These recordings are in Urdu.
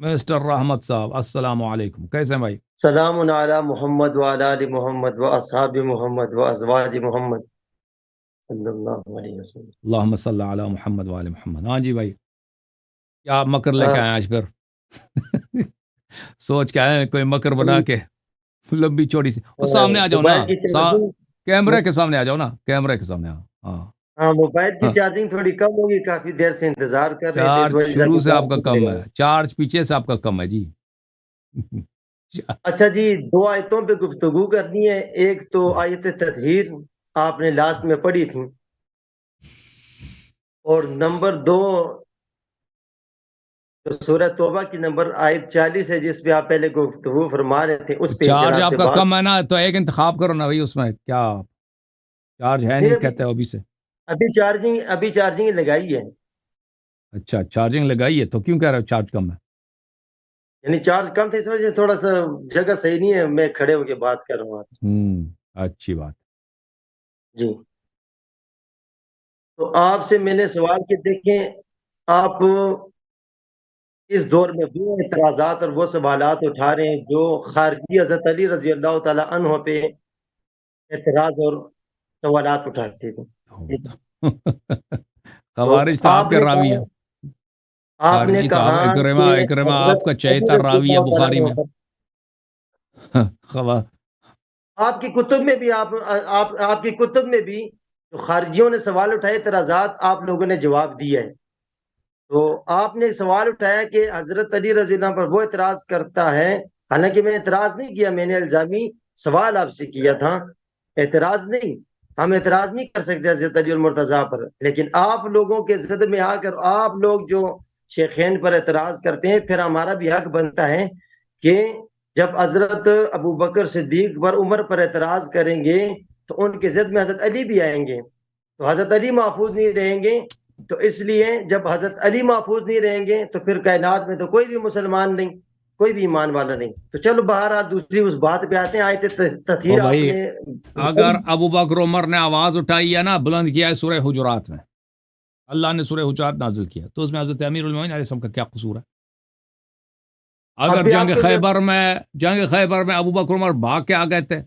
مسٹر رحمت صاحب السلام علیکم، کیسے ہیں بھائی؟ سلام علی محمد وعلی آل محمد و اصحاب محمد و ازواج محمد صلی اللہ علیہ وسلم۔ اللہم صلی علی محمد وعلی محمد۔ ہاں جی بھائی، کیا مکر لے کے آئے آج پھر؟ سوچ کے آئے ہیں کوئی مکر بنا کے لمبی چوڑی سی؟ وہ سامنے آ جاؤ نا، موبائل کی چارجنگ کیمرے کے سامنے آ جاؤ نا، کیمرے کے سامنے آؤ۔ ہاں ہاں موبائل کی ہاں، چارجنگ تھوڑی کم ہوگی، کافی دیر سے انتظار کر رہے تھے، اس چارج وجہ سے شروع ابھی سے آپ چارج کا نکلے کم گا۔ ہے، چارج پیچھے سے آپ کا کم ہے جی۔ اچھا جی، دو آیتوں پہ گفتگو کرنی ہے۔ ایک تو آیت تطہیر آپ نے لاسٹ میں پڑھی تھی، اور نمبر دو سورہ توبہ کی نمبر آیت 40 ہے، جس پہ آپ پہلے گفتگو فرما رہے تھے، اس پہ چارج انشاءاللہ آپ آپ سے کا بات۔ کم ہے نا، تو ایک انتخاب کرو نا بھائی، اس میں کیا چارج ہے نہیں کہتے ہو ابھی سے؟ ابھی چارجنگ لگائی ہے، اچھا چارجنگ لگائی ہے، تو کیوں کہہ رہے ہو چارج کم ہے؟ یعنی چارج کم تھا، اس وجہ سے تھوڑا سا جگہ صحیح نہیں ہے، میں کھڑے ہو کے بات کر رہا ہوں آپ سے۔ اچھی بات۔ جی، تو آپ سے میں نے سوال کہ دیکھیں، آپ اس دور میں وہ اعتراضات اور وہ سوالات اٹھا رہے ہیں جو خارجی حضرت علی رضی اللہ تعالی عنہ پہ اعتراض اور سوالات اٹھاتے تھے۔ تو خوارج تو آپ آپ کے نے راوی کہا ہیں، آپ نے خارجی تو آپ کہا اکرمہ کہ اکرمہ حضرت آپ کا علی چہیتا رضی راوی ہے اللہ تعالیٰ بخاری میں۔ عنہ آپ کی کتب میں بھی آپ کی کتب میں بھی جو خارجیوں نے سوال اٹھائے، اعتراضات آپ لوگوں نے جواب دیا ہے۔ تو آپ نے ایک سوال اٹھایا کہ حضرت علی رضی اللہ عنہ پر وہ اعتراض کرتا ہے، حالانکہ میں نے اعتراض نہیں کیا، میں نے الزامی سوال آپ سے کیا تھا، اعتراض نہیں۔ ہم اعتراض نہیں کر سکتے حضرت علی المرتضیٰ پر، لیکن آپ لوگوں کے ضد میں آ کر آپ لوگ جو شیخین پر اعتراض کرتے ہیں، پھر ہمارا بھی حق بنتا ہے کہ جب حضرت ابو بکر صدیق پر عمر پر اعتراض کریں گے تو ان کے ضد میں حضرت علی بھی آئیں گے، تو حضرت علی محفوظ نہیں رہیں گے۔ تو اس لیے جب حضرت علی محفوظ نہیں رہیں گے تو پھر کائنات میں تو کوئی بھی مسلمان نہیں، کوئی بھی ایمان والا نہیں۔ تو چلو بہرحال دوسری اس بات پہ آتے ہیں۔ آیت تطہیر او آپ بھائی، نے اگر ابو بکر عمر نے آواز اٹھائی ہے نا، بلند کیا ہے سورہ حجرات میں، اللہ نے سورہ حجرات نازل کیا، تو اس میں حضرت امیر المومنین علیہ السلام کا کیا قصور ہے؟ اگر اب بھی آپ جنگ کے خیبر میں ابو بکر عمر بھاگ کے آ گئے تھے،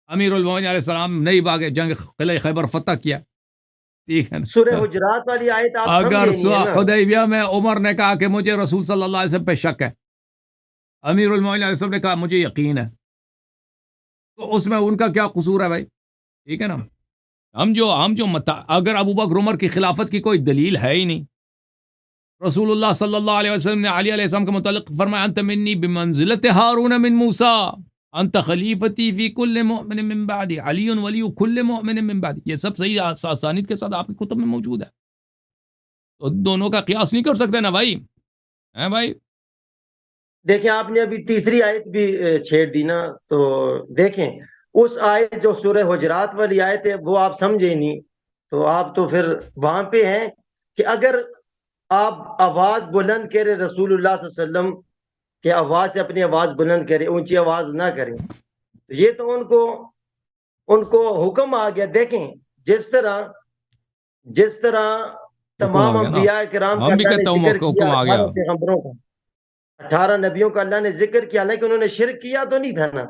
امیر المومنین علیہ السلام نہیں بھاگے، جنگ قلعہ خیبر فتح کیا، ٹھیک ہے سورہ نا؟ حجرات والی آیت آپ اگر سمجھے نہیں ہے نا۔ حدیبیہ میں عمر نے کہا کہ مجھے رسول صلی اللہ علیہ وسلم پہ شک ہے، امیر المومنین علیہ السلام نے کہا مجھے یقین ہے، تو اس میں ان کا کیا قصور ہے بھائی؟ ٹھیک ہے نا؟ اگر ابو بکر عمر کی خلافت کی کوئی دلیل ہے ہی نہیں، رسول اللہ صلی اللہ علیہ وسلم نے علی علیہ السلام کے متعلق فرمایا انت منی بمنزلت ہارون من موسیٰ انت خلیفتی فی کل مؤمن من بعدی علی ولی کل مؤمن من بعدی، یہ سب صحیح اسانید کے ساتھ آپ کی کتب میں موجود ہے، تو دونوں کا قیاس نہیں کر سکتے نا بھائی، ہیں بھائی؟ دیکھیں آپ نے ابھی تیسری آیت بھی چھیڑ دی نا، تو دیکھیں اس آیت جو سورہ حجرات والی آیت ہے وہ آپ سمجھے نہیں، تو آپ تو پھر وہاں پہ ہیں کہ اگر آپ آواز بلند کرے رسول اللہ صلی اللہ علیہ وسلم کہ آواز سے اپنی آواز بلند کرے، اونچی آواز نہ کریں، تو یہ تو ان کو حکم آ گیا۔ دیکھیں جس طرح حکم آ تمام گیا نا، انبیاء کرام کا ہم بھی اللہ نے کہتے ذکر ہیں کیا، حکم آ گیا۔ 18 پیغمبروں کا، 18 نبیوں کا اللہ نے ذکر کیا، لیکن انہوں نے شرک کیا تو نہیں تھا نا۔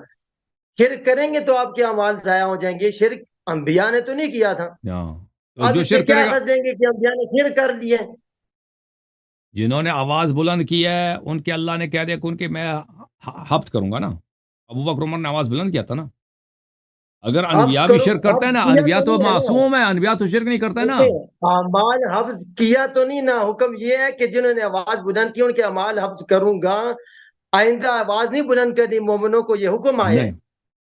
شرک کریں گے تو آپ کے اعمال ضائع ہو جائیں گے، شرک انبیاء نے تو نہیں کیا تھا۔ تو اب جو اس پہ شرک کیا کرے گا، حد دیں گے کہ انبیاء نے شرک کر لیے؟ جنہوں نے آواز بلند کی ہے ان کے اللہ نے کہہ دیا کہ ان کے میں حفظ کروں گا نا۔ ابو بکر عمر نے آواز بلند کیا تھا نا۔ اگر حفظ انبیاء بھی کرو، شرک کرتے ہیں حفظ نا، کیا انبیاء تو نہیں ہے نا۔ معصوم ہیں، انبیاء تو شرک نہیں کرتے نا۔ دیکھیں اعمال حفظ کیا تو نہیں نا، حکم یہ ہے کہ جنہوں نے آواز بلند کی ان کے اعمال حفظ کروں گا، آئندہ آواز نہیں بلند کرنی، مومنوں کو یہ حکم آیا ہے۔ نہیں،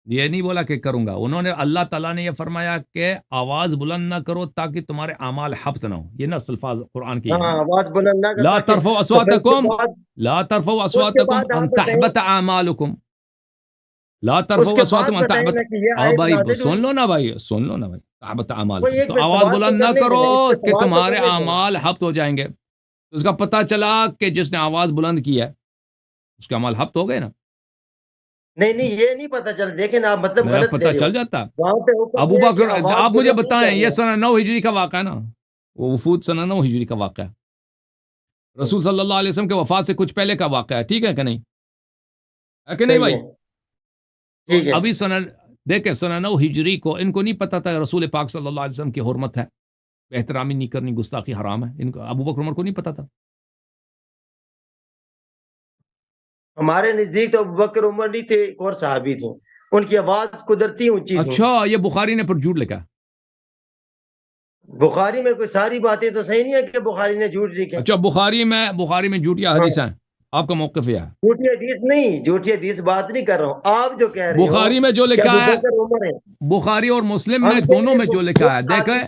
یہ نہیں بولا کہ کروں گا، انہوں نے اللہ تعالیٰ نے یہ فرمایا کہ آواز بلند نہ کرو تاکہ تمہارے اعمال حبط نہ ہو، یہ نص الفاظ قرآن کی ہاں ہیں۔ آواز بلند نہ لا کرتا کہ ترفعوا تو پھر اصواتکم لا ترفعوا اس کے اصواتکم بعد ان آپ بتائیں، تحبط اعمالکم، لا اس ترفعوا کے بعد اصواتکم ان بتائیں نا تحبط۔ کہ یہ آؤ آیت بھائی نازل ہوئی۔ سن لو نا بھائی، سن لو نا بھائی، تحبط کوئی اعمالکم، ایک تو آواز سوال تو بلند نہ کرنے کرو دیں، اس پہ کہ سوال تو تمہارے کرنے دیں۔ اعمال حبط ہو جائیں گے۔ اس کا پتہ چلا کہ جس نے آواز بلند کی ہے اس کے اعمال حبط ہو گئے نا، نہیں یہ نہیں پتہ چل، دیکھیں نا آپ مطلب غلط پتہ لے رہے ہو۔ چل جاتا۔ وہاں پہ حکم ابو یہ ہے کہ بکر، آواز آپ مجھے بلند نہیں بتائیں، کرنی یہ ہے۔ سنہ 9 ہجری کا واقعہ ہے نا، وہ وفود سنہ 9 ہجری کا واقعہ ہے۔ رسول صلی اللہ علیہ وسلم کے وفات سے کچھ پہلے کا واقعہ ہے، ٹھیک ہے کہ نہیں؟ ہے کہ نہیں صحیح بھائی؟ ہے، ٹھیک ہے. ابھی دیکھیں سنہ 9 ہجری کو ان کو نہیں پتا تھا رسول پاک صلی اللہ علیہ وسلم کی حرمت ہے، احترامی نہیں کرنی، گستاخی حرام ہے. ان کو ابو بکر عمر کو نہیں پتا تھا. ہمارے نزدیک تو ابوبکر عمر نہیں تھے، ایک اور صحابی تھے، ان کی آواز قدرتی اونچی تھی. اچھا، یہ بخاری نے پھر جھوٹ لکھا. بخاری میں کوئی ساری باتیں تو صحیح نہیں ہے کہ بخاری نے جھوٹ لکھے. اچھا، بخاری میں جھوٹیا ہاں، حدیث ہیں، آپ کا موقف یہ ہے؟ جھوٹی حدیث نہیں، جھوٹی حدیث بات نہیں کر رہا ہوں. آپ جو کہہ رہے ہو بخاری میں جو کہ لکھا ہے، ابوبکر عمر ہے، بخاری اور مسلم ہم نے کہہ دونوں رہے میں ہیں جو وہ لکھا ہے، دیکھیں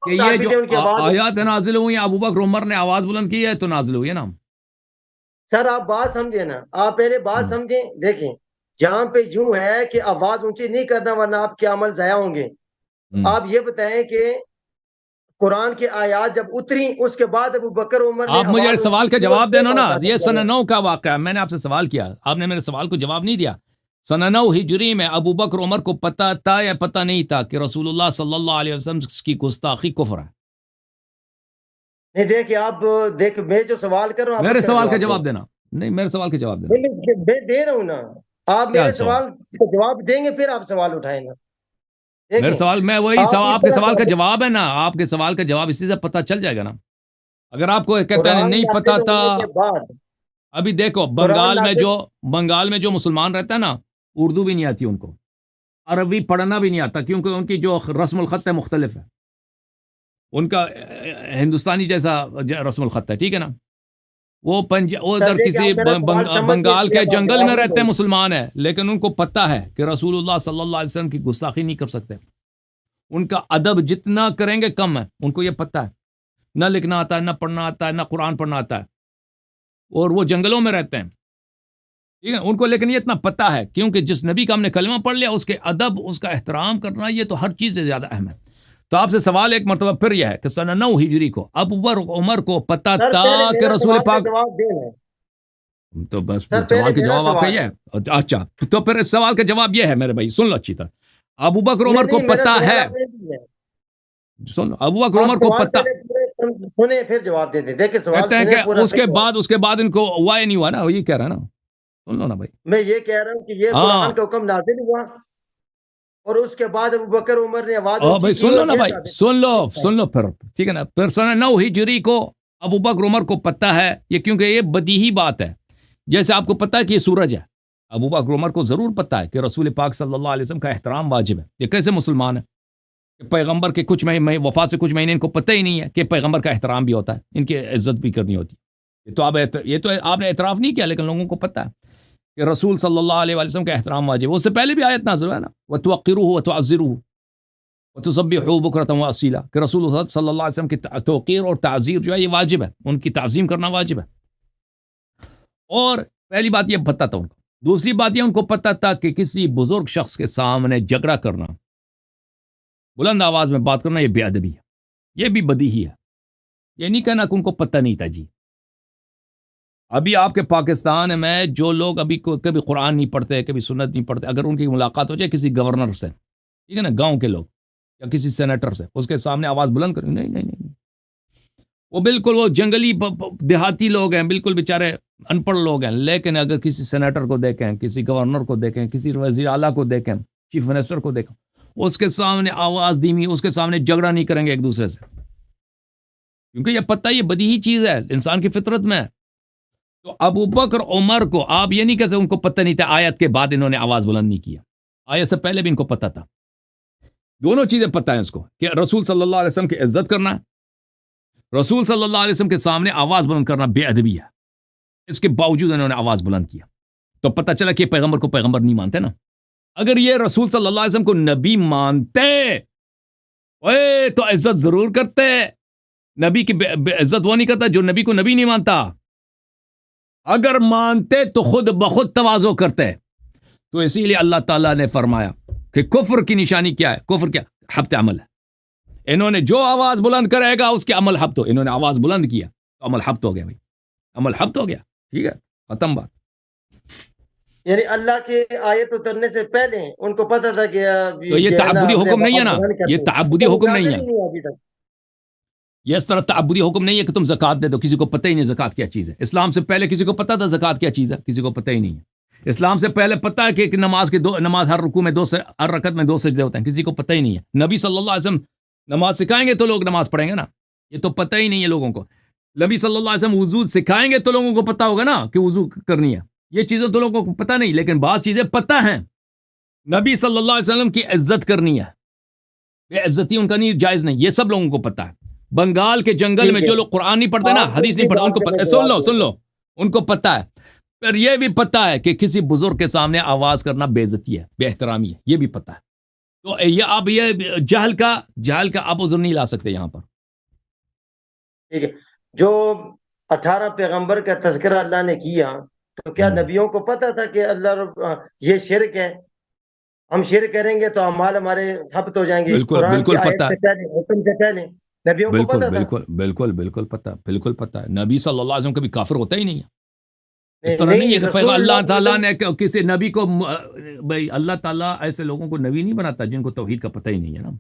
کہ یہ صحابی جو تھے، ان کی آواز. آیات نازل ہوئی ہیں ابو بکر عمر نے آواز بلند کی ہے تو نازل ہوئی ہے نا. سر آپ بات سمجھے نا، آپ پہلے بات سمجھیں. دیکھیں جہاں پہ یوں ہے کہ آواز اونچی نہیں کرنا ورنہ آپ کے عمل ضائع ہوں گے. آپ یہ بتائیں کہ قرآن کی آیات جب اتری اس کے بعد ابو بکر عمر نے آپ مجھے آواز سوال اونچی کا کی، جواب دینا نا، بات یہ حاصل سنہ کریں. 9 کا واقعہ ہے. میں نے آپ سے سوال کیا، آپ نے میرے سوال کو جواب نہیں دیا. سنہ 9 ہجری میں ابو بکر عمر کو پتہ تھا یا پتہ نہیں تھا کہ رسول اللہ صلی اللہ علیہ وسلم کی گستاخی کفر ہے؟ نہیں دیکھیں آپ، دیکھ میں جو سوال کر رہا ہوں آپ میرے اس سوال کا دیں. جواب دینا. نہیں، میرے سوال کا جواب دینا. میں دے رہا ہوں نا، آپ کیا میرے سوال کا جواب دیں گے پھر آپ سوال اٹھائیں نا. میرے سوال میں وہی آپ سوال، اس آپ کے طرح سوال کا ثابت جواب ہے نا، آپ کے سوال کا جواب اسی سے پتہ چل جائے گا نا. اگر آپ کو کہتا ہے قرآن نہیں پتا نازل تھا، ہونے کے بعد، ابھی دیکھو قرآن نازل، بنگال میں جو مسلمان رہتا ہے نا، اردو بھی نہیں آتی ان کو، عربی پڑھنا بھی نہیں آتا، کیونکہ ان کی جو رسم الخط ہے مختلف ہے. ان کا ہندوستانی جیسا رسم الخط ہے، ٹھیک ہے نا. وہ سر ادھر دیکھیں کسی آپ میرا سوال سمجھ گئے، اس بنگال لیے کے اب آپ جنگل جواب میں نہیں رہتے دیں ہیں گے. مسلمان ہیں، لیکن ان کو پتہ ہے کہ رسول اللہ صلی اللہ علیہ وسلم کی گستاخی نہیں کر سکتے. ان کا ادب جتنا کریں گے کم ہے. ان کو یہ پتہ ہے، نہ لکھنا آتا ہے، نہ پڑھنا آتا ہے، نہ قرآن پڑھنا آتا ہے، اور وہ جنگلوں میں رہتے ہیں، ٹھیک ہے. ان کو لیکن یہ اتنا پتہ ہے، کیونکہ جس نبی کا ہم نے کلمہ پڑھ لیا، اس کے ادب، اس کا احترام کرنا، یہ تو ہر چیز سے زیادہ اہم ہے. تو آپ سے سوال ایک مرتبہ پھر یہ ہے کہ سنہ 9 ہجری کو ابو بکر عمر کو پتہ سر تھا پہلے کہ میرا رسول سوال کا پاک، جواب دینا. تو بس سر پہلے سوال کا میرا جواب آپ کا سوال یہ ہے. ہے. اچھا، تو پھر اس سوال کا جواب یہ ہے میرے بھائی، سن لو اچھی طرح. ابو بکر نہیں عمر کو نہیں، میرا پتہ سوال ہے، آپ نے دیا ہے. سن لو، ابو بکر آپ عمر کو سوال پتہ، پہلے پورے سنیں پھر جواب دے دیں. دیکھیں سوال کہتے ہیں سنیں کہ پورا صحیح ہے. اس کے بعد ان کو ہوا یا نہیں ہوا نا، وہ یہ کہہ رہا ہے نا. سن لو نا بھائی. میں یہ کہہ رہا ہوں کہ یہ ہاں، قرآن کا حکم نازل ہوا اور اس کے بعد ابو بکر عمر نے آواز اونچی بھائی کی سن لو اور نا پھر بھائی، سن لو پھر، ٹھیک ہے نا. پھر سنہ 9 ہجری کو ابو بکر عمر کو پتہ ہے یہ، کیونکہ یہ بدیہی بات ہے. جیسے آپ کو پتہ ہے کہ یہ سورج ہے، ابو بکر عمر کو ضرور پتہ ہے کہ رسول پاک صلی اللہ علیہ وسلم کا احترام واجب ہے. یہ کیسے مسلمان ہے کہ پیغمبر کے کچھ مہینے وفات سے کچھ مہینے ان کو پتہ ہی نہیں ہے کہ پیغمبر کا احترام بھی ہوتا ہے، ان کی عزت بھی کرنی ہوتی ہے. یہ تو آپ نے اعتراف نہیں کیا، لیکن لوگوں کو پتہ ہے کہ رسول صلی اللہ علیہ وسلم کا احترام واجب ہے. اس سے پہلے بھی آیت نازل ہے نا، وَتُوَقِّرُوهُ وَتُعَزِّرُوهُ وَتُسَبِّحُوهُ بُكْرَةً وَأَصِيلًا، کہ رسول اللہ صلی اللہ علیہ وسلم کی توقیر اور تعظیم جو ہے یہ واجب ہے، ان کی تعظیم کرنا واجب ہے. اور پہلی بات یہ پتہ تھا ان کو. دوسری بات یہ ان کو پتہ تھا کہ کسی بزرگ شخص کے سامنے جھگڑا کرنا، بلند آواز میں بات کرنا، یہ بے ادبی ہے، یہ بھی بدیہی ہے. یہ نہیں کہنا کہ ان کو پتہ نہیں تھا. جی ابھی آپ کے پاکستان میں جو لوگ ابھی کبھی قرآن نہیں پڑھتے، کبھی سنت نہیں پڑھتے، اگر ان کی ملاقات ہو جائے کسی گورنر سے، ٹھیک ہے نا، گاؤں کے لوگ یا کسی سینیٹر سے، اس کے سامنے آواز بلند کریں، نہیں نہیں نہیں، وہ بالکل وہ جنگلی دیہاتی لوگ ہیں، بالکل بیچارے ان پڑھ لوگ ہیں. لیکن اگر کسی سینیٹر کو دیکھیں، کسی گورنر کو دیکھیں، کسی وزیر اعلیٰ کو دیکھیں، چیف منسٹر کو دیکھیں، اس کے سامنے آواز دھیمی، اس کے سامنے جھگڑا نہیں کریں گے ایک دوسرے سے، کیونکہ یہ پتہ، یہ بدیہی چیز ہے انسان کی فطرت میں. تو ابو بکر عمر کو آپ یہ نہیں کہتے ان کو پتہ نہیں تھا، آیت کے بعد انہوں نے آواز بلند نہیں کیا، آیت سے پہلے بھی ان کو پتہ تھا. دونوں چیزیں پتہ ہیں اس کو، کہ رسول صلی اللہ علیہ وسلم کی عزت کرنا، رسول صلی اللہ علیہ وسلم کے سامنے آواز بلند کرنا بے ادبی ہے. اس کے باوجود انہوں نے آواز بلند کیا، تو پتہ چلا کہ پیغمبر کو پیغمبر نہیں مانتے نا. اگر یہ رسول صلی اللہ علیہ وسلم کو نبی مانتے تو عزت ضرور کرتے. نبی کی عزت وہ نہیں کرتا جو نبی کو نبی نہیں مانتا. اگر مانتے تو خود بخود تواضع کرتے. تو اسی لیے اللہ تعالیٰ نے فرمایا کہ کفر کی نشانی کیا ہے، کفر کیا، حبط عمل ہے. انہوں نے جو آواز بلند کرے گا اس کے عمل حبط ہو. انہوں نے آواز بلند کیا تو عمل حبط ہو گیا بھائی، عمل حبط ہو گیا. ٹھیک ہے، ختم بات. یعنی اللہ کے آیت اترنے سے پہلے ان کو پتہ تھا کہ تو یہ جو ہے نا تعبدی اپنے حکم نہیں ہے آواز نا، بلند یہ کرتے ہیں. تعبدی تو حکم نہیں نازل ہے. ہی نہیں ابھی تک. یہ اس طرح تعبدی حکم نہیں ہے کہ تم زکوٰۃ دے دو، کسی کو پتہ ہی نہیں زکوٰۃ کیا چیز ہے. اسلام سے پہلے کسی کو پتہ تھا زکوٰۃ کیا چیز ہے؟ کسی کو پتہ ہی نہیں ہے. اسلام سے پہلے پتہ ہے کہ نماز ہر رکوع میں ہر رکعت میں 2 سجدے ہوتے ہیں، کسی کو پتہ ہی نہیں ہے. نبی صلی اللہ علیہ وسلم نماز سکھائیں گے تو لوگ نماز پڑھیں گے نا، یہ تو پتہ ہی نہیں ہے لوگوں کو. نبی صلی اللہ علیہ وسلم وضو سکھائیں گے تو لوگوں کو پتہ ہوگا نا کہ وضو کرنی ہے. یہ چیزیں تو لوگوں کو پتہ نہیں، لیکن بعض چیزیں پتہ ہیں. نبی صلی اللہ علیہ وسلم کی عزت کرنی ہے، بے عزتی ان کا نہیں، جائز نہیں، یہ سب لوگوں کو پتہ ہے. بنگال کے جنگل میں جو لوگ قرآن نہیں پڑھتے نا، حدیث نہیں پڑھتے، ان کو پتہ، سن لو ان کو پتہ ہے. پھر یہ بھی پتہ ہے کہ کسی بزرگ کے سامنے آواز کرنا بے عزتی ہے، بے احترامی ہے، یہ بھی پتہ ہے. تو یہ جہل کا آپ عذر نہیں لا سکتے یہاں پر. ٹھیک ہے. جو 18 پیغمبر کا تذکرہ اللہ نے کیا، تو کیا نبیوں کو پتہ تھا کہ یہ شرک ہے، ہم شرک کریں گے تو اعمال ہمارے حبط ہو جائیں گے؟ قرآن کی آیت سے پہلے، حکم سے پہلے نبیوں کو پتہ تھا. بالکل پتہ ہے. نبی صلی اللہ علیہ وسلم کبھی کافر ہوتا ہی نہیں ہے. اس طرح نہیں ہے کہ اللہ تعالیٰ نے کسی نبی کو، بھائی اللہ تعالیٰ ایسے لوگوں کو نبی نہیں بناتا جن کو توحید کا پتہ ہی نہیں ہے نا.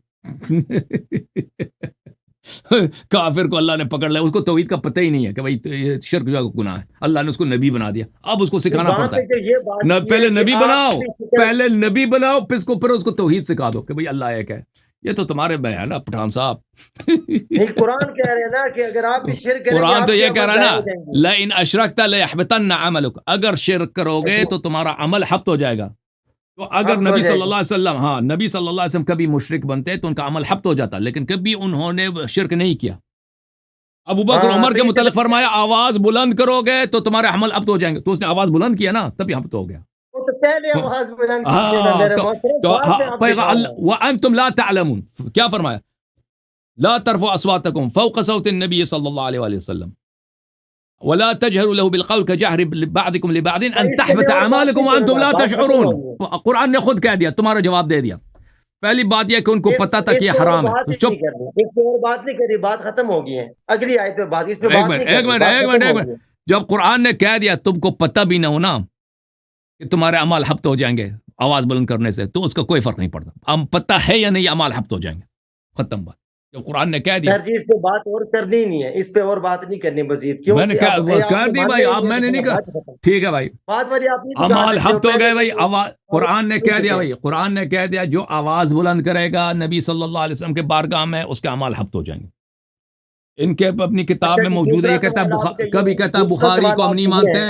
کافر کو اللہ نے پکڑ لیا، اس کو توحید کا پتہ ہی نہیں ہے کہ بھائی یہ شرک جو گناہ ہے، اللہ نے اس کو نبی بنا دیا. اب اس کو سکھانا پڑتا ہے. پہلے نبی بناؤ پھر اس کو توحید سکھا دو کہ بھائی اللہ ایک ہے. یہ تو تمہارے میں ہے نا پٹھان صاحب. قرآن کہہ رہے ہیں نا کہ اگر آپ بھی شرک کریں، قرآن تو یہ کہہ رہا ہے نا، لئن اشرکت لیحبطن عملک، اگر شرک کرو گے تو تمہارا عمل حبط ہو جائے گا. تو اگر نبی صلی اللہ علیہ وسلم نبی صلی اللہ علیہ وسلم کبھی مشرک بنتے تو ان کا عمل حبط ہو جاتا، لیکن کبھی انہوں نے شرک نہیں کیا. ابو بکر عمر کے متعلق فرمایا آواز بلند کرو گے تو تمہارے عمل حبط ہو جائیں گے. تو اس نے آواز بلند کیا نا، تبھی حبط ہو گیا. وَأَنْتُمْ لَا تَعْلَمُونَ، کیا فرمایا؟ لا ترفعوا اصواتكم فوق صوت النبي صلی اللہ علیہ وآلہ وسلم ولا تجهروا له بالقول كجهر بعضكم لبعض ان تحبط اعمالكم وانتم لا تشعرون. قرآن نے خود کہہ دیا، تمہارا جواب دے دیا. پہلی بات یہ کہ ان کو پتہ تھا کہ یہ حرام ہے. چپ، اس پہ اور بات نہیں کری، بات ختم ہو گئی ہے. اگلی آیت پہ بات، اس پہ بات نہیں کرنی. ایک منٹ. جب قرآن نے کہہ دیا تم کو پتہ بھی نہ ہونا کہ تمہارے اعمال حبط ہو جائیں گے آواز بلند کرنے سے، تو اس کا کوئی فرق نہیں پڑتا. ہم پتہ ہے یا نہیں اعمال حبط ہو جائیں گے، ختم بات. جب قرآن نے کہہ دیا سر جی اس پہ بات اور کرنی نہیں ہے، اس پہ اور بات نہیں کرنی مزید. کیوں میں نے کہہ دی بھائی، آپ میں نے نہیں کہا. ٹھیک ہے بھائی، بات والی آپ نے اعمال حبط ہو گئے بھائی. قرآن نے کہہ دیا بھائی، قرآن نے کہہ دیا جو آواز بلند کرے گا نبی صلی اللہ علیہ وسلم کے بارگاہ میں، اس کے اعمال حبط ہو جائیں گے. ان کے اپنی کتاب میں موجود ہے. یہ کہتا ہے کبھی کہتا ہے بخاری کو ہم نہیں مانتے،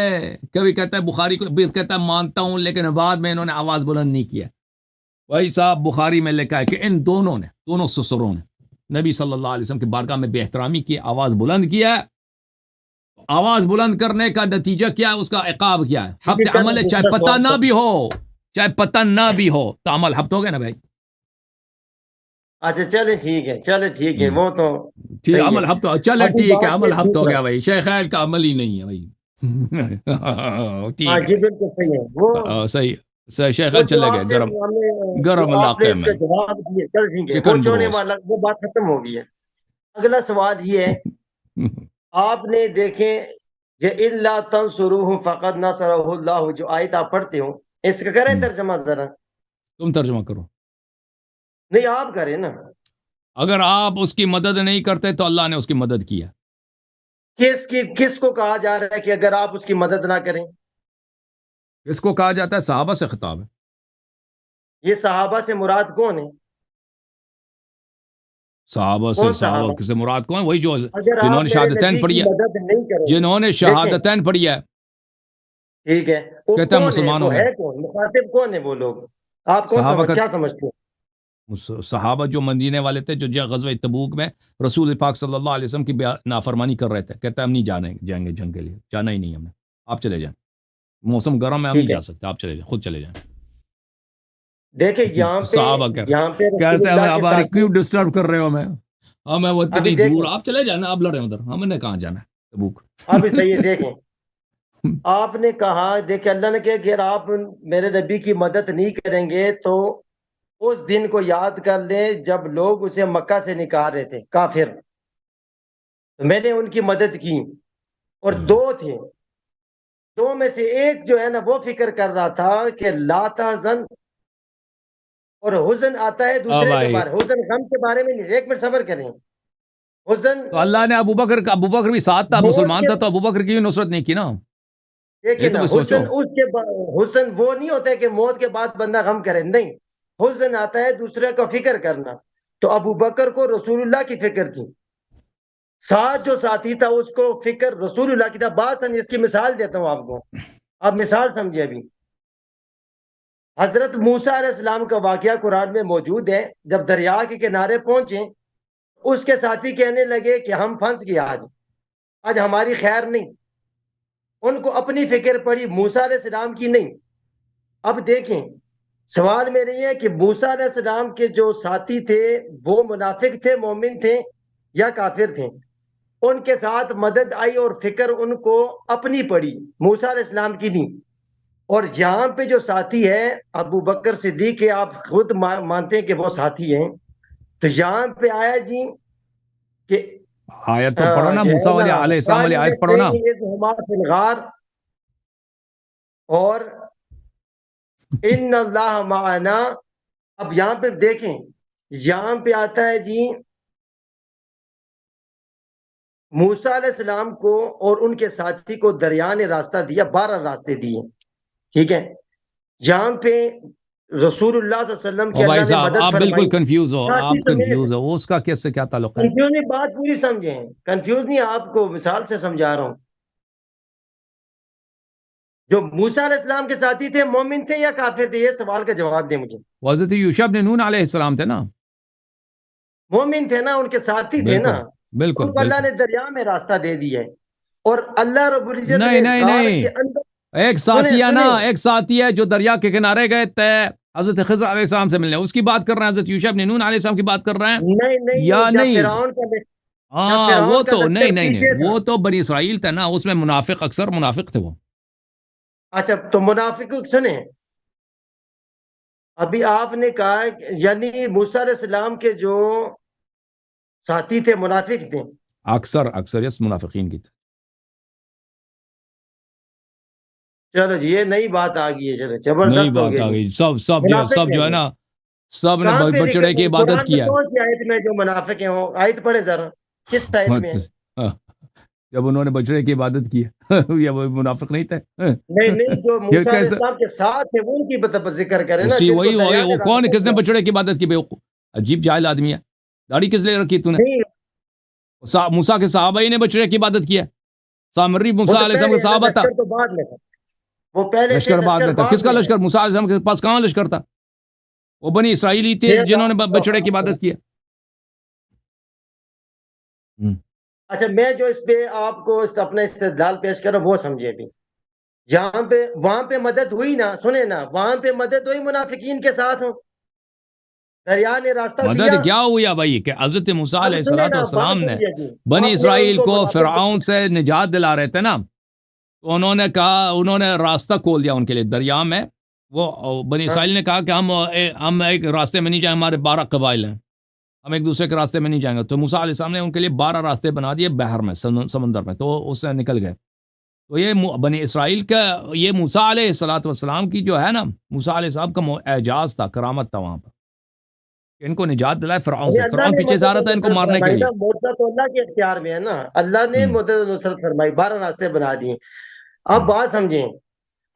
کبھی کہتا ہے بخاری کو، پھر کہتا ہے مانتا ہوں، لیکن بعد میں انہوں نے آواز بلند نہیں کیا. بھائی صاحب بخاری میں لکھا ہے کہ ان دونوں سسروں نے نبی صلی اللہ علیہ وسلم کے بارگاہ میں بے احترامی کی، آواز بلند کیا. آواز بلند کرنے کا نتیجہ کیا ہے؟ اس کا عقاب کیا ہے؟ حبط عمل ہے. چاہے پتہ نہ بھی ہو تو عمل حبط ہو گیا نا بھائی. اچھا چلیں ٹھیک ہے وہ تو ٹھیک، عمل حبط ہو. چلے ٹھیک ہے، عمل حبط ہو گیا بھائی. شیخین کا عمل ہی نہیں ہے بھائی. جی بالکل صحیح ہے وہ صحیح. شیخین چلے گئے گرم علاقے میں پہنچونے والا، وہ بات ختم ہو گئی ہے. اگلا سوال یہ ہے، آپ نے دیکھیں اِلَّا تَنْصُرُوهُ فَقَدْ نَصَرَهُ اللَّهُ، جو آیت آپ پڑھتے ہو، اس کا کریں ترجمہ ذرا. تم ترجمہ کرو. نہیں آپ کریں نا. اگر آپ اس کی مدد نہیں کرتے تو اللہ نے اس کی مدد کیا. کس کو کہا جا رہا ہے کہ اگر آپ اس کی مدد نہ کریں؟ اس کو کہا جاتا ہے صحابہ سے خطاب ہے. یہ صحابہ سے مراد کون ہے؟ صحابہ سے مراد کون ہے؟ وہی جو جنہوں نے شہادتین پڑھی ہے، جنہوں نے شہادتین پڑھی ہے. ٹھیک ہے، کہتا ہے مسلمانوں میں مخاطب کون ہے وہ لوگ؟ آپ کیا سمجھتے ہیں؟ صحابہ جو مدینے والے تھے، جو غزوہ تبوک میں رسول پاک صلی اللہ علیہ وسلم کی نافرمانی کر رہے تھے. کہتا ہے ہم نہیں جائیں گے جنگ کے لیے، جانا ہی نہیں ہم نے، آپ چلے جائیں، موسم گرم ہے، ہم نہیں جا سکتے، آپ چلے جائیں، خود چلے جائیں. دیکھیں یہاں پہ کہتے ہیں ہمارے کیوں ڈسٹرب کر رہے ہو ہمیں وہ اتنی دور، آپ چلے جانا، آپ لڑیں ادھر، ہم نے کہاں جانا ہے تبوک. ابھی صحیح ہے. دیکھیں آپ نے کہا، دیکھیں اللہ نے کہا کہ اگر آپ میرے نبی کی مدد نہیں کریں گے تو اس دن کو یاد کر لیں جب لوگ اسے مکہ سے نکال رہے تھے کافر، میں نے ان کی مدد کی. اور دو تھے، دو میں سے ایک جو ہے نا وہ فکر کر رہا تھا کہ لا تحزن، اور حزن آتا ہے دوسرے کے بارے، حزن غم کے بارے میں نہیں. ایک منٹ صبر کریں. حسن تو اللہ نے ابو بکر بھی ساتھ تھا، مسلمان تھا، تو ابو بکر کی نصرت نہیں کی نا. دیکھیں نا، حسن حسن وہ نہیں ہوتا ہے کہ موت کے بعد بندہ غم کرے، نہیں، حسن آتا ہے دوسرے کا فکر کرنا. تو ابو بکر کو رسول اللہ کی فکر تھی، ساتھ جو ساتھی تھا اس کو فکر رسول اللہ کی تھا. بات سمجھے، اس کی مثال دیتا ہوں آپ کو، آپ مثال سمجھے. ابھی حضرت موسیٰ علیہ السلام کا واقعہ قرآن میں موجود ہے. جب دریا کے کنارے پہنچے، اس کے ساتھی کہنے لگے کہ ہم پھنس گئے، آج ہماری خیر نہیں. ان کو اپنی فکر پڑی، موسیٰ علیہ السلام کی نہیں. اب دیکھیں، سوال میرے یہ ہے کہ موسیٰ علیہ السلام کے جو ساتھی تھے وہ منافق تھے، مومن تھے یا کافر تھے؟ ان کے ساتھ مدد آئی اور فکر ان کو اپنی پڑی، موسیٰ علیہ السلام کی نہیں. اور یہاں پہ جو ساتھی ہے ابو بکر صدیق کے، آپ خود مانتے ہیں کہ وہ ساتھی ہیں. تو یہاں پہ آیا جی کہ آیت تو پڑھو نا، موسیٰ علیہ السلام والی آیت پڑھو نا. اور ان اللہ معنا. اب یہاں پہ دیکھیں، یہاں پہ آتا ہے جی موسیٰ علیہ السلام کو اور ان کے ساتھی کو دریا نے راستہ دیا، 12 راستے دیے، ٹھیک ہے. یہاں پہ رسول اللہ صلی اللہ علیہ وسلم کی اللہ نے مدد آپ فرمائی. بالکل کنفیوز ہو، آپ کنفیوز ہو، اس کا کس سے کیا تعلق ہے؟ کنفیوز نہیں، بات پوری سمجھیں، کنفیوز نہیں، آپ کو مثال سے سمجھا رہا ہوں. جو موسیٰ علیہ السلام کے ساتھی تھے مومن تھے یا کافر تھے؟ یہ سوال کا جواب دیں مجھے. حضرت یوشع بن نون علیہ السلام تھے نا، مومن تھے نا، ان کے ساتھی تھے نا. بالکل ان کو اللہ نے دریا میں راستہ دے دیا ہے. اور اللہ رب العزت نے نہیں غار کے اندر ایک ساتھی ہے نا، ایک ساتھی ہے جو دریا کے کنارے گئے تھے حضرت خضر علیہ السلام سے ملنے، اس کی بات کر رہے ہیں؟ حضرت یوشع بن نون علیہ السلام کی بات کر رہے ہیں نہیں یا نہیں؟ فرعون کا ہاں وہ تو نہیں وہ تو بنی اسرائیل تھا نا، اس میں منافق اکثر منافق تھے وہ. اچھا، تو منافق سنیں، ابھی آپ نے کہا یعنی موسیٰ علیہ السلام کے جو ساتھی تھے منافق تھے. اکثریت منافقین کی تھے. چلو جی، یہ نئی بات آ گئی ہے، چلو نئی زبردست ہو بات آ گئی. گئی. سب جو ہے نا، سب نے بچڑے کی عبادت کیا. کون سی آیت میں جو منافق ہیں وہ آیت پڑھے ذرا، کس آیت میں؟ جب انہوں نے بچڑے کی عبادت کی یا وہ منافق نہیں تھے؟ نہیں، جو موسیٰ علیہ السلام کے ساتھ تھے وہ ان کی ذکر کرے نا. وہی وہ کون، کس نے بچڑے کی عبادت کی؟ عجیب جاہل آدمی ہے. داڑھی کس لیے رکھی تو نے؟ موسیٰ کے صحابہ ہی نے بچڑے کی عبادت کی ہے. سامری موسیٰ علیہ السلام کے صحابہ تھا. وہ پہلے لشکر بعد میں تھا. کس کا لشکر؟ موسیٰ علیہ السلام کے پاس کہاں لشکر تھا؟ وہ بنی اسرائیلی تھے جنہوں نے بچڑے کی عبادت کی ہے. اچھا، میں جو اس پہ آپ کو اپنا استدلال پیش کر رہا ہوں وہ سمجھے. بھی جہاں پہ وہاں پہ مدد ہوئی نا، سنیں نا، وہاں پہ مدد ہوئی منافقین کے ساتھ ہوں، دریا نے راستہ دیا. مدد کیا ہوئی ہے بھائی کہ حضرت موسیٰ علیہ السلام نے بنی اسرائیل کو فرعون سے نجات دلا رہے تھے نا، تو انہوں نے کہا، انہوں نے راستہ کھول دیا ان کے لیے دریا میں. وہ بنی اسرائیل نے کہا کہ ہم ایک راستے میں نہیں جائیں، ہمارے 12 قبائل ہیں، ہم ایک دوسرے کے راستے میں نہیں جائیں گے. تو موسیٰ علیہ السلام نے ان کے لیے 12 راستے بنا دیے بحر میں، سمندر میں، تو اس سے نکل گئے. تو یہ بنی اسرائیل کا، یہ موسیٰ علیہ السلام کی جو ہے نا، موسیٰ علیہ السلام کا اعجاز تھا، کرامت تھا وہاں پر، ان کو نجات دلائے فرعون سے. فرعون پیچھے سے آ رہا تھا ان کو مارنے کے لیے. مدد تو اللہ کے اختیار میں ہے نا، اللہ نے مدد نصرت فرمائی، 12 راستے بنا دیے. اب بات سمجھیں،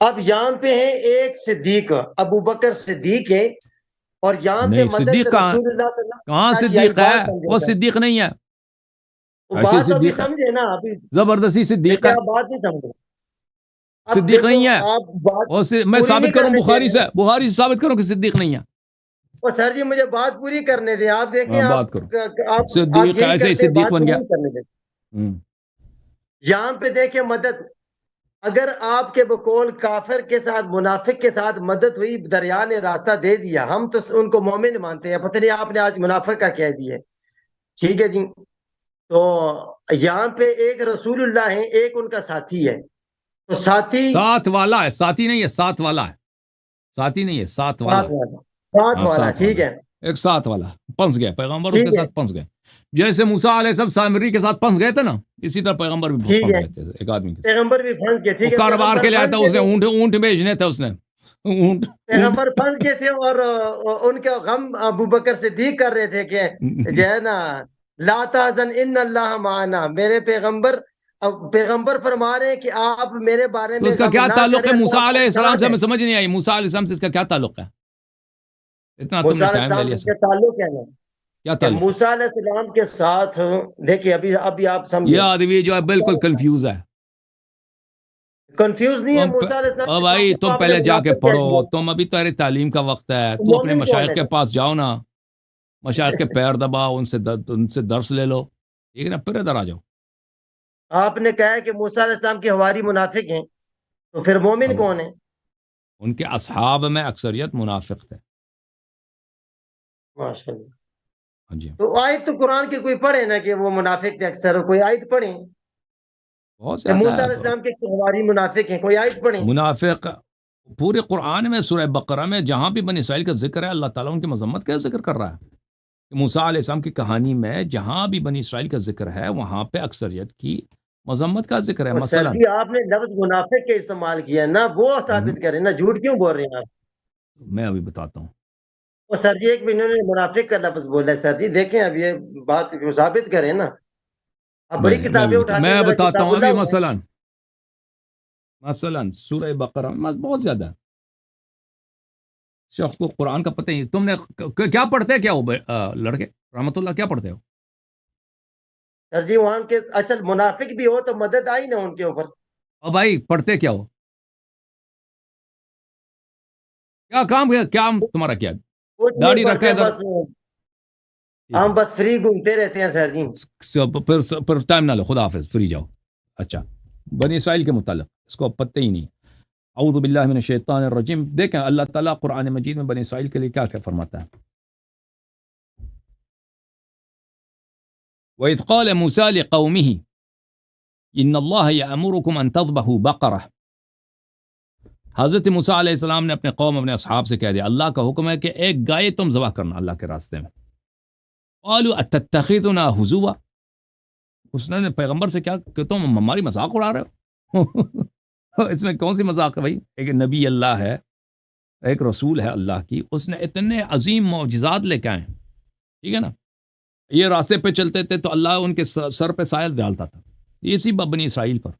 اب یہاں پہ ہے ایک صدیق، ابو بکر صدیق ہے، اور یہاں پہ مدد رسول اللہ صلی اللہ علیہ وسلم. کہاں صدیق ہے؟ وہ صدیق نہیں ہے. بات ابھی سمجھے نا، ابھی زبردستی صدیق ہے، بات نہیں سمجھے. صدیق نہیں ہے. میں ثابت کروں بخاری سے ثابت کروں کہ صدیق نہیں ہے. سر جی مجھے بات پوری کرنے دیں. آپ دیکھیں، بات کرو. صدیق ایسے ہی صدیق بن گیا. یہاں پہ دیکھیں مدد، اگر آپ کے بقول کافر کے ساتھ منافق کے ساتھ مدد ہوئی، دریا نے راستہ دے دیا، ہم تو ان کو مومن مانتے ہیں، پتہ نہیں آپ نے آج منافق کا کہہ دیا. ٹھیک ہے جی. تو یہاں پہ ایک رسول اللہ ہے، ایک ان کا ساتھی ہے. تو ساتھ والا ہے، ساتھی نہیں ہے، ساتھ والا ہے. ساتھی نہیں ہے، ساتھ والا. ٹھیک ہے، ایک ساتھ والا پھنس گیا پیغمبر، اس کے ساتھ پھنس گئے. جیسے موسیٰ علیہ السلام سامری کے ساتھ پھنس گئے تھے نا، اسی طرح پیغمبر بھی پھنس گئے تھے. ایک آدمی کے پیغمبر بھی پھنس گئے تھے، کاروبار کے لیے آیا تھا، اس نے اونٹ بھیجنے تھے، اس نے اونٹ. پیغمبر پھنس گئے تھے، اور ان کا غم ابو بکر صدیق کر رہے تھے کہ جو ہے نا لا تحزن ان اللہ معنا، میرے پیغمبر فرما رہے ہیں کہ آپ میرے بارے تو میں اس کا غم کیا نہ تعلق ہے کریں، موسیٰ اللہ علیہ کا السلام احسان سے؟ ہے۔ ہمیں سمجھ نہیں آئی موسیٰ علیہ السلام سے اس کا کیا تعلق ہے؟ اتنا تم موسیٰ نے علیہ ٹائم لے السلام لیا سے سر، کیا تعلق ہے نا کیا کہ تعلق ہے؟ موسیٰ علیہ السلام کے ساتھ دیکھیے، ابھی آپ یہ سمجھیں، آدمی جو ہے بالکل کنفیوز ہے. کنفیوز نہیں ہے تم موسیٰ علیہ السلام او کے بھائی ساتھ، تو تم آپ نے پہلے جا کے منافق کہہ پڑھو، دیا۔ تم ابھی تیری تعلیم کا وقت ہے، تو تو اپنے مومن کون مشائخ ہے کے سر؟ پاس جاؤ نا، مشائخ کے پیر دباؤ، ان سے درس لے لو، ٹھیک ہے نا، پھر ادھر آ جاؤ. آپ نے کہا ہے کہ موسیٰ علیہ السلام کے حواری منافق ہیں، تو پھر مومن اب کون ہے؟ ان کے اصحاب میں اکثریت منافق تھے. ماشاء اللہ۔ ہاں جی، تو آیت تو قرآن کی کوئی پڑھے نا کہ وہ منافق تھے، اکثر کوئی آیت پڑھیں بہت کہ زیادہ موسیٰ علیہ ہے السلام کے حواری منافق ہیں، کوئی آیت پڑھیں۔ منافق. پورے قرآن میں سورہ بقرہ میں جہاں بھی بنی اسرائیل کا ذکر ہے، اللہ تعالیٰ ان کی مذمت کا ذکر کر رہا ہے. کہ موسیٰ علیہ السلام کی کہانی میں جہاں بھی بنی اسرائیل کا ذکر ہے، وہاں پہ اکثریت کی مذمت کا ذکر ہے. اور سر مثلا جی آپ نے لفظ منافق کے استعمال کیا ہے نا، وہ ثابت کریں نا، جھوٹ کیوں بول رہے ہیں آپ؟ میں ابھی بتاتا ہوں. اور سر جی ایک بھی انہوں نے منافق کا لفظ بولا ہے، سر جی دیکھیں اب یہ بات کو ثابت کریں نا، آپ بڑی کتابیں اٹھاتے ہیں، میں ذرا بتاتا کتاب ہوں ابھی. اللہ اٹھائیں۔ مثلا سورہ بقرہ میں بہت زیادہ ہے. شخص کو قرآن کا پتہ ہی. تم نے کیا پڑھتے ہیں کیا ہو لڑکے رحمت اللہ، کیا پڑھتے ہو؟ سر جی وہاں کے اچھا منافق بھی ہو تو مدد آئی نا ان کے اوپر۔ اور بھائی پڑھتے کیا ہو؟ کیا کام کیا تمہارا کیا؟ کچھ نہیں داڑھی رکھا پڑھتے ہے ادھر. بس، ہم بس فری گھومتے رہتے ہیں سر جی۔ پھر ٹائم نہ لو، خدا حافظ، فری جاؤ. اچھا، بنی اسرائیل کے متعلق اس کو پتہ ہی نہیں. اعوذ باللہ من الشیطان الرجیم. دیکھیں اللہ تعالیٰ قرآن مجید میں بنی اسرائیل کے لیے کیا کیا فرماتا ہے. وَإِذْ قَالَ مُوسَىٰ لِقَوْمِهِ إِنَّ اللَّهَ يَأْمُرُكُمْ أَن تَذْبَحُوا بَقَرَةً. حضرت موسیٰ علیہ السلام نے اپنے قوم، اپنے اصحاب سے کہہ دیا اللہ کا حکم ہے کہ ایک گائے تم ذبح کرنا اللہ کے راستے میں. قالوا اتتخذنا ہزوا. اس نے پیغمبر سے کیا کہ تم ہماری مذاق اڑا رہے ہو؟ اس میں کون سی مذاق ہے بھائی؟ ایک نبی اللہ ہے، ایک رسول ہے اللہ کی، اس نے اتنے عظیم معجزات لے کے آئے، ٹھیک ہے نا. یہ راستے پہ چلتے تھے تو اللہ ان کے سر پہ سائل ڈالتا تھا، اسی بنی اسرائیل پر.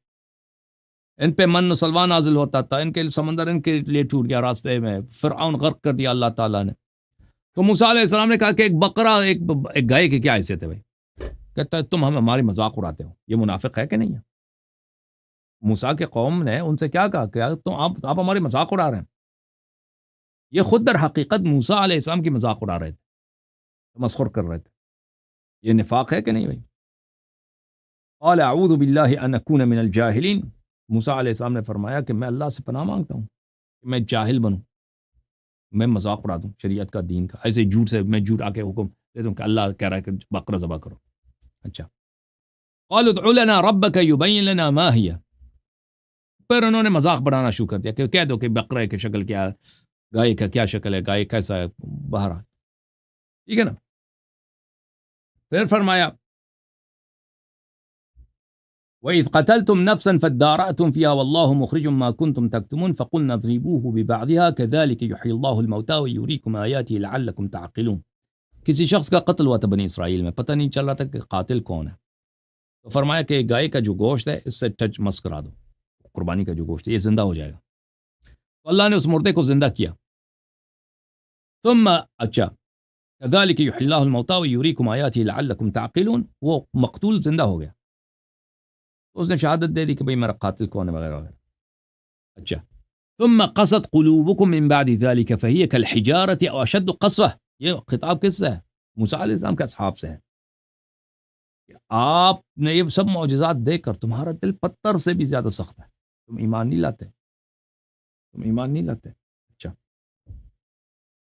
ان پہ من و سلوا نازل ہوتا تھا، ان کے سمندر ان کے لیے ٹوٹ گیا راستے میں، فرعون غرق کر دیا اللہ تعالیٰ نے. تو موسیٰ علیہ السلام نے کہا کہ ایک بقرہ ایک گائے کی کیا حیثیت ہے بھائی؟ کہتا ہے تم ہماری مذاق اڑاتے ہو. یہ منافق ہے کہ نہیں ہے؟ موسیٰ کے قوم نے ان سے کیا کہا کہ تم آپ ہماری مذاق اڑا رہے ہیں. یہ خود در حقیقت موسیٰ علیہ السلام کی مذاق اڑا رہے تھے، تمسخر کر رہے تھے. یہ نفاق ہے کہ نہیں بھائی؟ قال اعوذ باللہ ان اکون من الجاہلین. موسیٰ علیہ السلام نے فرمایا کہ میں اللہ سے پناہ مانگتا ہوں کہ میں جاہل بنوں، میں مذاق اڑا دوں شریعت کا، دین کا. ایسے جھوٹ سے میں جھوٹ آ کے حکم دے دوں کہ اللہ کہہ رہا ہے کہ بقرہ ذبح کرو. اچھا، قالوا ادع لنا ربک یبین لنا ما ہی. پھر انہوں نے مذاق بڑھانا شروع کر دیا کہ کہہ دو کہ بقرہ کی شکل کیا ہے، گائے کا کیا شکل ہے، گائے کیسا ہے. بہرحال ٹھیک ہے نا. پھر فرمایا وَإِذْ قَتَلْتُمْ نَفْسًا فَادَّارَأْتُمْ فِيهَا وَاللَّهُ مُخْرِجٌ مَا كُنْتُمْ تَكْتُمُونَ فَقُلْنَا اضْرِبُوهُ بِبَعْضِهَا كَذَلِكَ يُحْيِي اللَّهُ الْمَوْتَىٰ وَيُرِيكُمْ آيَاتِهِ لَعَلَّكُمْ تَعْقِلُونَ. کسی شخص کا قتل ہوا تھا بنی اسرائیل میں، پتہ نہیں چل رہا تھا کہ قاتل کون ہے. تو فرمایا کہ گائے کا جو گوشت ہے اس سے ٹچ مس کرا دو، قربانی کا جو گوشت ہے یہ زندہ ہو جائے گا. تو اللہ نے اس مردے کو زندہ کیا. ثم اچھا كذلك يحيي الله الموتى ويريكم آياته لعلكم تعقلون. وہ مقتول زندہ ہو گیا، اس نے شہادت دے دی کہ بھئی میرا قاتل کون ہے وغیرہ وغیرہ. اچھا، ثم قست قلوبكم من بعد ذلك فهي كالحجارة او اشد قسوة. یہ خطاب کس سے ہے؟ موسیٰ علیہ السلام کے اصحاب سے ہے. آپ نے یہ سب معجزات دیکھ کر تمہارا دل پتھر سے بھی زیادہ سخت ہے، تم ایمان نہیں لاتے، تم ایمان نہیں لاتے.